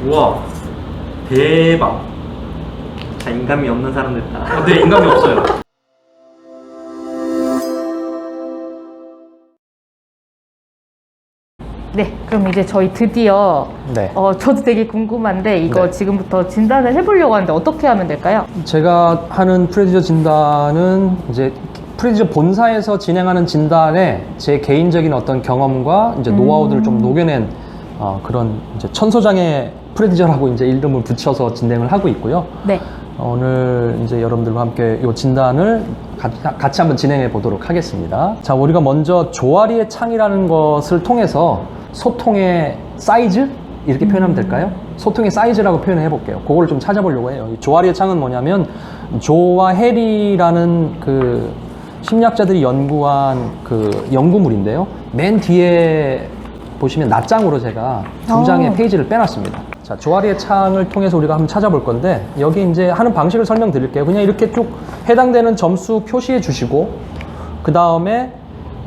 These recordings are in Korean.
우와, 대박. 자, 인감이 없는 사람들 다. 네, 인감이 없어요. 네, 그럼 이제 저희 드디어 네. 저도 되게 궁금한데 이거 네. 지금부터 진단을 해보려고 하는데 어떻게 하면 될까요? 제가 하는 프레디저 진단은 이제 프레디저 본사에서 진행하는 진단에 제 개인적인 어떤 경험과 이제 노하우들을 좀 녹여낸 그런 이제 천소장의 프레디저라고 이제 이름을 붙여서 진행을 하고 있고요. 네. 오늘 이제 여러분들과 함께 이 진단을 같이 한번 진행해 보도록 하겠습니다. 자, 우리가 먼저 조아리의 창이라는 것을 통해서 소통의 사이즈? 이렇게 표현하면 될까요? 소통의 사이즈라고 표현을 해볼게요. 그걸 좀 찾아보려고 해요. 이 조아리의 창은 뭐냐면 조와 해리라는 그 심리학자들이 연구한 그 연구물인데요. 맨 뒤에 보시면 낱장으로 제가 두 장의 페이지를 빼놨습니다. 자, 조아리의 창을 통해서 우리가 한번 찾아볼 건데 여기 이제 하는 방식을 설명드릴게요. 그냥 이렇게 쭉 해당되는 점수 표시해 주시고 그 다음에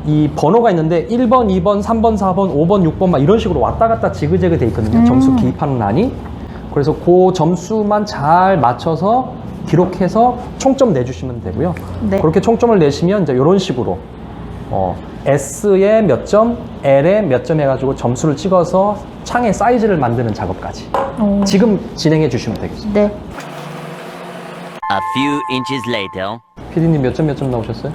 이 번호가 있는데 1번, 2번, 3번, 4번, 5번, 6번 막 이런 식으로 왔다 갔다 지그재그 돼 있거든요. 점수 기입하는 란이. 그래서 그 점수만 잘 맞춰서 기록해서 총점 내주시면 되고요. 네. 그렇게 총점을 내시면 이제 이런 식으로 S에 몇 점, L에 몇 점 해가지고 점수를 찍어서 창의 사이즈를 만드는 작업까지 지금 진행해 주시면 되겠습니다. 네. A few inches later. PD님 몇 점 나오셨어요?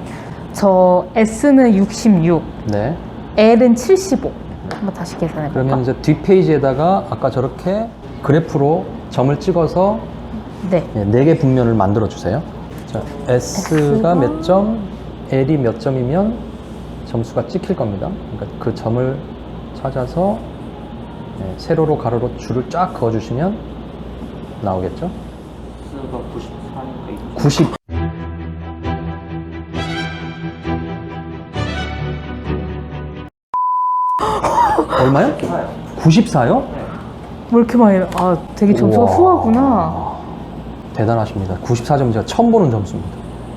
저 S는 66, 네. L은 75. 한번 다시 계산해 볼까? 그러면 이제 뒷페이지에다가 아까 저렇게 그래프로 점을 찍어서 네. 4개 분면을 만들어 주세요. 자, S가 몇 점, L이 몇 점이면 점수가 찍힐 겁니다. 그러니까 그 점을 찾아서 세로로 가로로 줄을 쫙 그어 주시면 나오겠죠? 수가 94니까 90. 얼마요? 94요? 왜 이렇게 많이, 되게 점수가 우와. 후하구나. 대단하십니다. 94점 제가 처음 보는 점수입니다.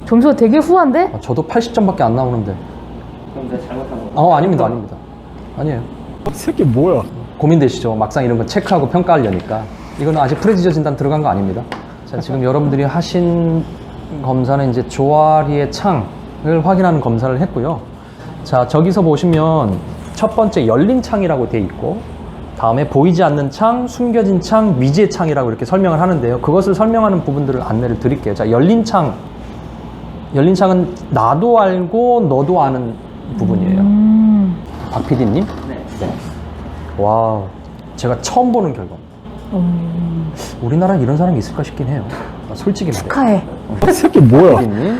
점수가 되게 후한데? 저도 80점밖에 안 나오는데. 그럼 내가 잘못한 거. 아닙니다. 아니에요. 새끼 뭐야? 고민되시죠? 막상 이런 거 체크하고 평가하려니까. 이거는 아직 프레디저 진단 들어간 거 아닙니다. 자, 지금 여러분들이 하신 검사는 이제 조아리의 창을 확인하는 검사를 했고요. 자, 저기서 보시면 첫 번째 열린 창이라고 돼 있고, 다음에 보이지 않는 창, 숨겨진 창, 미지의 창이라고 이렇게 설명을 하는데요. 그것을 설명하는 부분들을 안내를 드릴게요. 자, 열린 창은 나도 알고 너도 아는 부분이에요. 박 PD님? 네. 와, 제가 처음 보는 결과입니다. 우리나라에 이런 사람이 있을까 싶긴 해요. 솔직히 말해요. 축하해. 새끼 뭐야? PD님,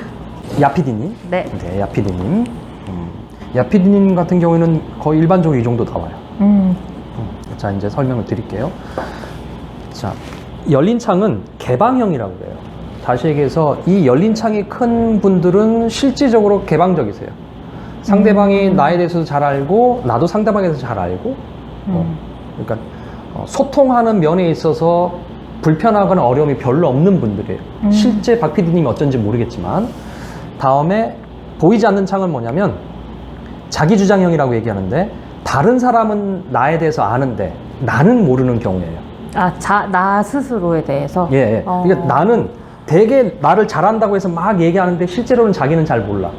야 PD님, 네. 네, 야 PD님, 야 PD님 같은 경우에는 거의 일반적으로 이 정도 나와요. 자, 이제 설명을 드릴게요. 자, 열린 창은 개방형이라고 해요. 다시 얘기해서 이 열린 창이 큰 분들은 실질적으로 개방적이세요. 상대방이 나에 대해서도 잘 알고 나도 상대방에 대해서 잘 알고 그러니까 소통하는 면에 있어서 불편하거나 어려움이 별로 없는 분들이에요. 실제 박 PD님이 어쩐지 모르겠지만. 다음에 보이지 않는 창은 뭐냐면 자기주장형이라고 얘기하는데 다른 사람은 나에 대해서 아는데 나는 모르는 경우예요. 나 스스로에 대해서? 예. 그러니까 나는 되게 나를 잘한다고 해서 막 얘기하는데 실제로는 자기는 잘 몰라.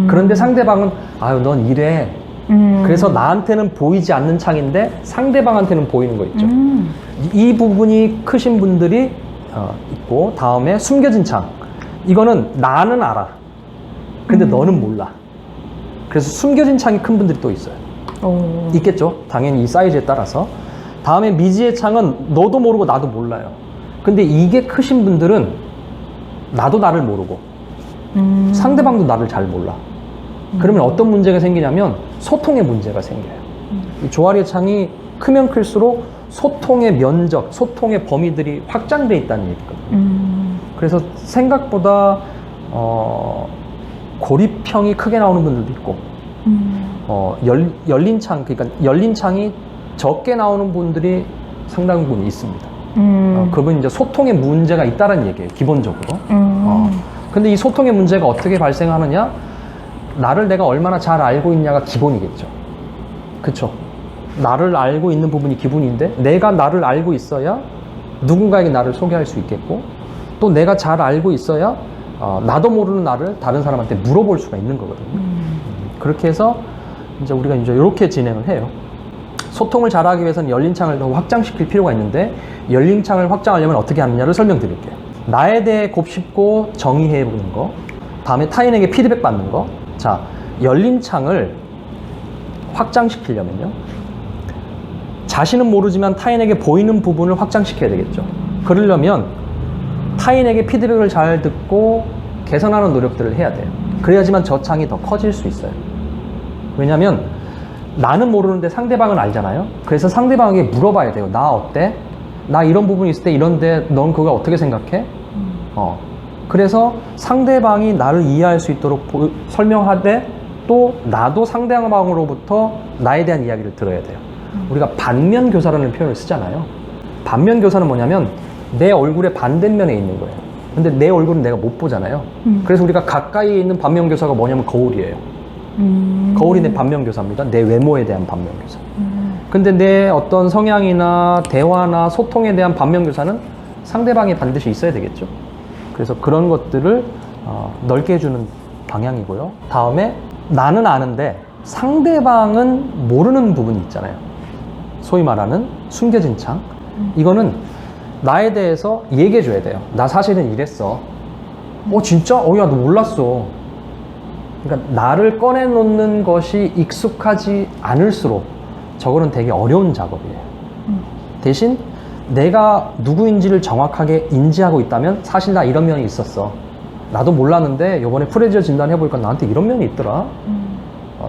그런데 상대방은 아유 넌 이래. 그래서 나한테는 보이지 않는 창인데 상대방한테는 보이는 거 있죠. 이 부분이 크신 분들이 있고, 다음에 숨겨진 창. 이거는 나는 알아. 근데 너는 몰라. 그래서 숨겨진 창이 큰 분들이 또 있어요. 있겠죠. 당연히 이 사이즈에 따라서. 다음에 미지의 창은 너도 모르고 나도 몰라요. 근데 이게 크신 분들은 나도 나를 모르고 상대방도 나를 잘 몰라. 그러면 어떤 문제가 생기냐면 소통의 문제가 생겨요. 이 조아리의 창이 크면 클수록 소통의 면적, 소통의 범위들이 확장돼 있다는 얘기거든요. 그래서 생각보다 고립형이 크게 나오는 분들도 있고 열린 창, 그러니까 열린 창이 적게 나오는 분들이 상당 부분 있습니다. 그분 이제 소통의 문제가 있다는 얘기예요, 기본적으로. 근데 이 소통의 문제가 어떻게 발생하느냐? 나를 내가 얼마나 잘 알고 있냐가 기본이겠죠. 그쵸? 나를 알고 있는 부분이 기분인데 내가 나를 알고 있어야 누군가에게 나를 소개할 수 있겠고 또 내가 잘 알고 있어야 나도 모르는 나를 다른 사람한테 물어볼 수가 있는 거거든요. 그렇게 해서 이제 우리가 이제 이렇게 진행을 해요. 소통을 잘하기 위해서는 열린 창을 더 확장시킬 필요가 있는데 열린 창을 확장하려면 어떻게 하느냐를 설명드릴게요. 나에 대해 곱씹고 정의해 보는 거, 다음에 타인에게 피드백 받는 거. 자, 열린 창을 확장시키려면요, 자신은 모르지만 타인에게 보이는 부분을 확장시켜야 되겠죠. 그러려면 타인에게 피드백을 잘 듣고 개선하는 노력들을 해야 돼요. 그래야지만 저 창이 더 커질 수 있어요. 왜냐면 나는 모르는데 상대방은 알잖아요. 그래서 상대방에게 물어봐야 돼요. 나 어때? 나 이런 부분이 있을 때 이런데 넌 그거 어떻게 생각해? 그래서 상대방이 나를 이해할 수 있도록 설명하되 또 나도 상대방으로부터 나에 대한 이야기를 들어야 돼요. 우리가 반면교사라는 표현을 쓰잖아요. 반면교사는 뭐냐면 내 얼굴의 반대면에 있는 거예요. 근데 내 얼굴은 내가 못 보잖아요. 그래서 우리가 가까이에 있는 반면교사가 뭐냐면 거울이에요. 거울이 내 반면교사입니다. 내 외모에 대한 반면교사. 근데 내 어떤 성향이나 대화나 소통에 대한 반면교사는 상대방이 반드시 있어야 되겠죠. 그래서 그런 것들을 넓게 해주는 방향이고요. 다음에 나는 아는데 상대방은 모르는 부분이 있잖아요. 소위 말하는 숨겨진 창. 이거는 나에 대해서 얘기해 줘야 돼요. 나 사실은 이랬어. 진짜? 야, 너 몰랐어. 그러니까 나를 꺼내놓는 것이 익숙하지 않을수록 저거는 되게 어려운 작업이에요. 대신 내가 누구인지를 정확하게 인지하고 있다면 사실 나 이런 면이 있었어. 나도 몰랐는데 이번에 프레지어 진단해보니까 나한테 이런 면이 있더라.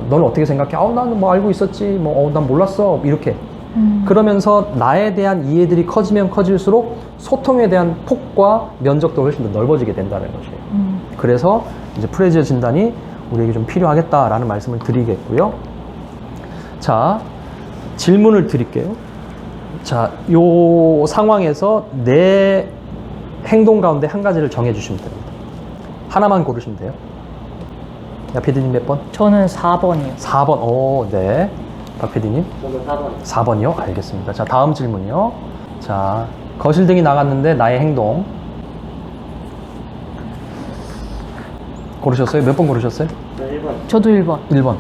너는 어떻게 생각해? 나는 뭐 알고 있었지. 난 몰랐어. 이렇게. 그러면서 나에 대한 이해들이 커지면 커질수록 소통에 대한 폭과 면적도 훨씬 더 넓어지게 된다는 것이에요. 그래서 이제 프레지어 진단이 우리에게 좀 필요하겠다라는 말씀을 드리겠고요. 자, 질문을 드릴게요. 자, 요 상황에서 내 행동 가운데 한 가지를 정해 주시면 됩니다. 하나만 고르시면 돼요. 야, PD님 몇 번? 저는 4번이요. 4번. 오, 네. 박 PD님? 저는 4번. 4번이요? 알겠습니다. 자, 다음 질문이요. 자, 거실등이 나갔는데 나의 행동. 고르셨어요? 몇 번 고르셨어요? 저는 1번. 저도 1번. 1번.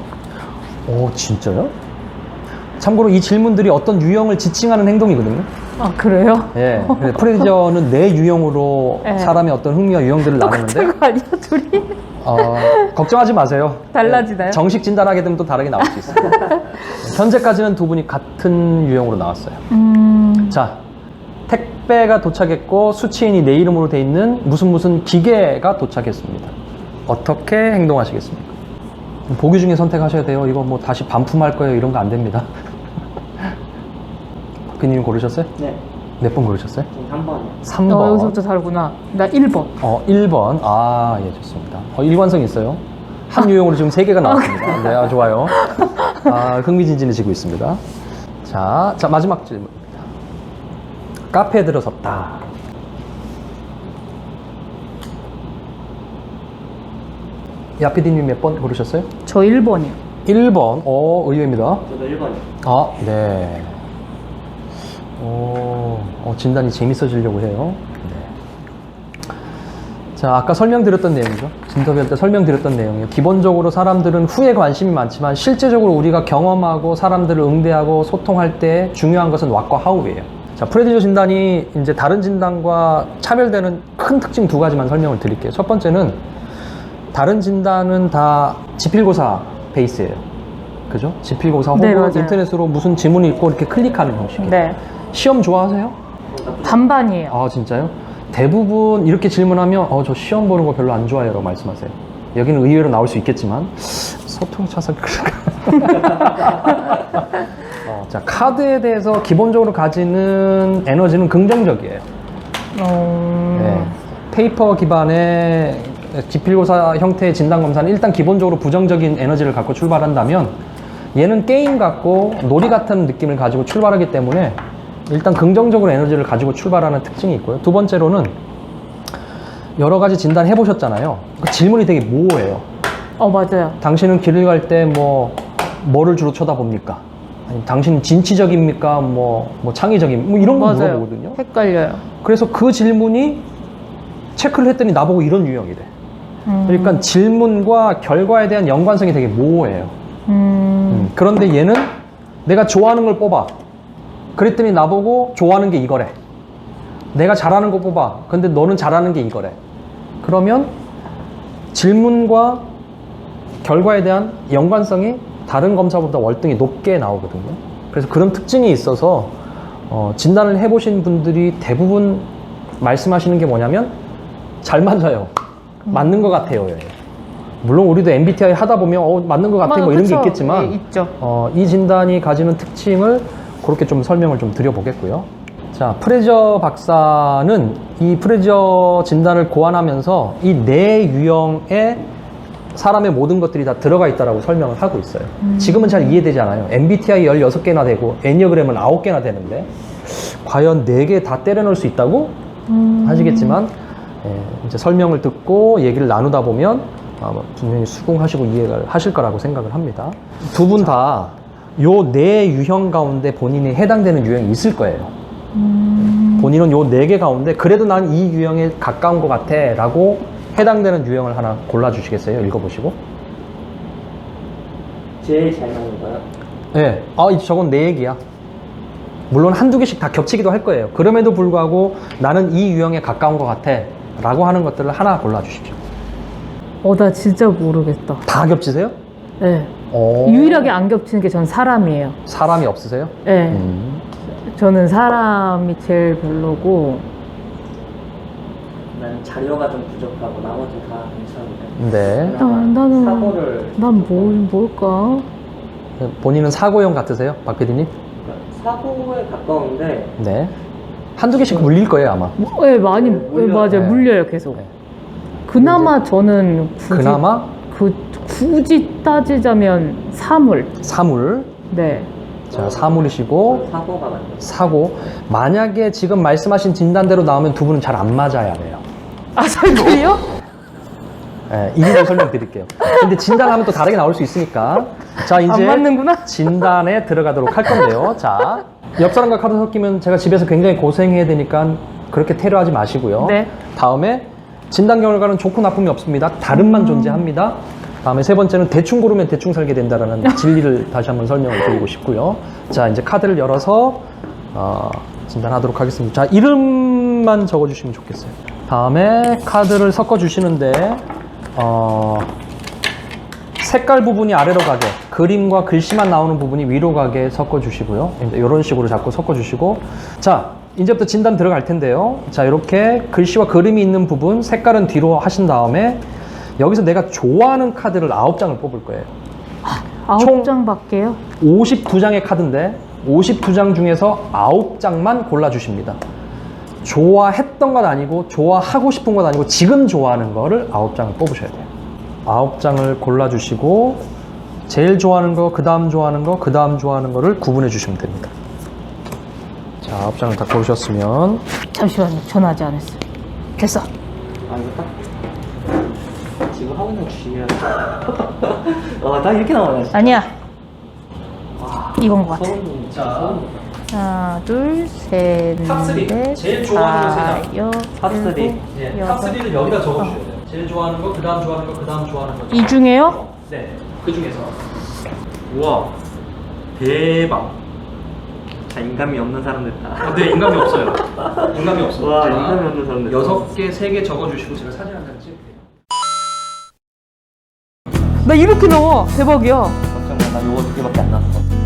오, 진짜요? 참고로 이 질문들이 어떤 유형을 지칭하는 행동이거든요. 아, 그래요? 예. 프레지어는 네 유형으로 네. 사람의 어떤 흥미와 유형들을 나누는데, 똑같은 거 아니야, 둘이? 걱정하지 마세요. 달라지나요? 예, 정식 진단하게 되면 또 다르게 나올 수 있어요. 현재까지는 두 분이 같은 유형으로 나왔어요. 자, 택배가 도착했고 수취인이 내 이름으로 돼 있는 무슨 기계가 도착했습니다. 어떻게 행동하시겠습니까? 보기 중에 선택하셔야 돼요. 이거 뭐 다시 반품할 거예요. 이런 거 안 됩니다. 박근님 고르셨어요? 네. 몇 번 고르셨어요? 저는 3번이요. 3번. 여기서부터 다르구나. 나 1번. 1번. 아, 예, 좋습니다. 일관성 있어요. 한 유형으로 지금 3개가 나왔습니다. 네, 좋아요. 흥미진진해지고 있습니다. 자, 마지막 질문입니다. 카페에 들어섰다. 야, PD님 몇 번 고르셨어요? 저 1번이요. 1번. 의외입니다. 저도 1번이요. 네. 진단이 재밌어지려고 해요. 네. 자, 아까 설명드렸던 내용이죠. 진터뷰할 때 설명드렸던 내용이에요. 기본적으로 사람들은 후에 관심이 많지만 실제적으로 우리가 경험하고 사람들을 응대하고 소통할 때 중요한 것은 what과 how예요. 자, 프레지어 진단이 이제 다른 진단과 차별되는 큰 특징 2가지만 설명을 드릴게요. 첫 번째는 다른 진단은 다 지필고사 베이스예요. 그죠? 지필고사 혹은 네, 맞아요. 인터넷으로 무슨 지문이 있고 이렇게 클릭하는 형식이에요. 네. 시험 좋아하세요? 반반이에요. 진짜요? 대부분 이렇게 질문하면 저 시험 보는 거 별로 안 좋아해요 라고 말씀하세요. 여기는 의외로 나올 수 있겠지만 소통이 차서 그럴까? 자, 카드에 대해서 기본적으로 가지는 에너지는 긍정적이에요. 네. 페이퍼 기반의 지필고사 형태의 진단검사는 일단 기본적으로 부정적인 에너지를 갖고 출발한다면 얘는 게임 같고 놀이 같은 느낌을 가지고 출발하기 때문에 일단 긍정적으로 에너지를 가지고 출발하는 특징이 있고요. 두 번째로는 여러 가지 진단 해보셨잖아요. 그 질문이 되게 모호해요. 맞아요. 당신은 길을 갈 때 뭐를 주로 쳐다봅니까? 아니면 당신은 진취적입니까? 뭐 창의적인 뭐 이런 거 맞아요. 물어보거든요. 헷갈려요. 그래서 그 질문이 체크를 했더니 나보고 이런 유형이래. 그러니까 질문과 결과에 대한 연관성이 되게 모호해요. 그런데 얘는 내가 좋아하는 걸 뽑아. 그랬더니 나보고 좋아하는 게 이거래. 내가 잘하는 거 뽑아. 근데 너는 잘하는 게 이거래. 그러면 질문과 결과에 대한 연관성이 다른 검사보다 월등히 높게 나오거든요. 그래서 그런 특징이 있어서 진단을 해보신 분들이 대부분 말씀하시는 게 뭐냐면 잘 맞아요. 맞는 것 같아요. 예. 물론 우리도 MBTI 하다 보면 맞는 것 같아요. 뭐 이런 게 그쵸. 있겠지만 예, 있죠. 이 진단이 가지는 특징을 그렇게 좀 설명을 좀 드려보겠고요. 자, 프레저 박사는 이 프레저 진단을 고안하면서 이 네 유형의 사람의 모든 것들이 다 들어가 있다라고 설명을 하고 있어요. 지금은 잘 이해되지 않아요. MBTI 16개나 되고 애니어그램은 9개나 되는데 과연 4개 다 때려 넣을 수 있다고 하시겠지만 이제 설명을 듣고 얘기를 나누다 보면 분명히 수긍하시고 이해를 하실 거라고 생각을 합니다. 두 분 다 요 네 유형 가운데 본인이 해당되는 유형이 있을 거예요. 본인은 요 4개 가운데 그래도 난 이 유형에 가까운 것 같아 라고 해당되는 유형을 하나 골라주시겠어요? 읽어보시고. 제일 잘 맞는 거요? 네. 저건 내 얘기야. 물론 한두 개씩 다 겹치기도 할 거예요. 그럼에도 불구하고 나는 이 유형에 가까운 것 같아 라고 하는 것들을 하나 골라주십시오. 나 진짜 모르겠다. 다 겹치세요? 네. 오. 유일하게 안 겹치는 게 전 사람이에요. 사람이 없으세요? 네. 저는 사람이 제일 별로고. 난 자료가 좀 부족하고 나머지 다 괜찮은데. 네. 나는 사고를 난 뭘까? 본인은 사고형 같으세요? 박 PD님? 사고에 가까운데 네. 한두 개씩 물릴 거예요, 아마. 네, 많이 맞아요. 네. 물려요, 계속. 네. 그나마 저는 그나마 굳이 따지자면 사물. 사물. 네. 자, 사물이시고 사고가 맞네. 사고. 만약에 지금 말씀하신 진단대로 나오면 두 분은 잘 안 맞아야 돼요. 설계요? 네, 이유를 설명드릴게요. 근데 진단하면 또 다르게 나올 수 있으니까. 자, 이제 안 맞는구나. 진단에 들어가도록 할 건데요. 자, 옆 사람과 카드 섞이면 제가 집에서 굉장히 고생해야 되니까 그렇게 테러하지 마시고요. 네. 다음에 진단 결과는 좋고 나쁨이 없습니다. 다름만 존재합니다. 다음에 세 번째는 대충 고르면 대충 살게 된다는 진리를 다시 한번 설명을 드리고 싶고요. 자, 이제 카드를 열어서 진단하도록 하겠습니다. 자, 이름만 적어주시면 좋겠어요. 다음에 카드를 섞어주시는데 색깔 부분이 아래로 가게, 그림과 글씨만 나오는 부분이 위로 가게 섞어주시고요. 이런 식으로 자꾸 섞어주시고, 자, 이제부터 진단 들어갈 텐데요. 자, 이렇게 글씨와 그림이 있는 부분, 색깔은 뒤로 하신 다음에 여기서 내가 좋아하는 카드를 9장을 뽑을 거예요. 9장 밖에요? 52장의 카드인데 52장 중에서 9장만 골라주십니다. 좋아했던 건 아니고 좋아하고 싶은 건 아니고 지금 좋아하는 거를 9장을 뽑으셔야 돼요. 9장을 골라주시고 제일 좋아하는 거, 그 다음 좋아하는 거, 그 다음 좋아하는 거를 구분해 주시면 됩니다. 자, 9장을 다 고르셨으면 잠시만요. 전화하지 않았어요. 됐어. 이거 딱 지금 하고 있는 거 중요해. 딱 이렇게 나오네. 아니야. 이건 것 같아. 자, 하나, 둘, 셋, 탑3. 넷, 제일 좋아하는 거 세 장. 탑3. 네, 탑3를 여기다 적어주셔야 돼요. 제일 좋아하는 거, 그 다음 좋아하는 거, 그 다음 좋아하는 거. 이 중에요? 네, 그 중에서. 우와, 대박. 자, 인감이 없는 사람 됐다. 네, 인감이 없어요. 인감이 없어. 와, 인감이 없는 사람 됐다. 6개, 3개 적어주시고 제가 사진 한 장 찍을게요. 나 이렇게 나와. 대박이야. 걱정 마, 나 요거 2개밖에 안 났어.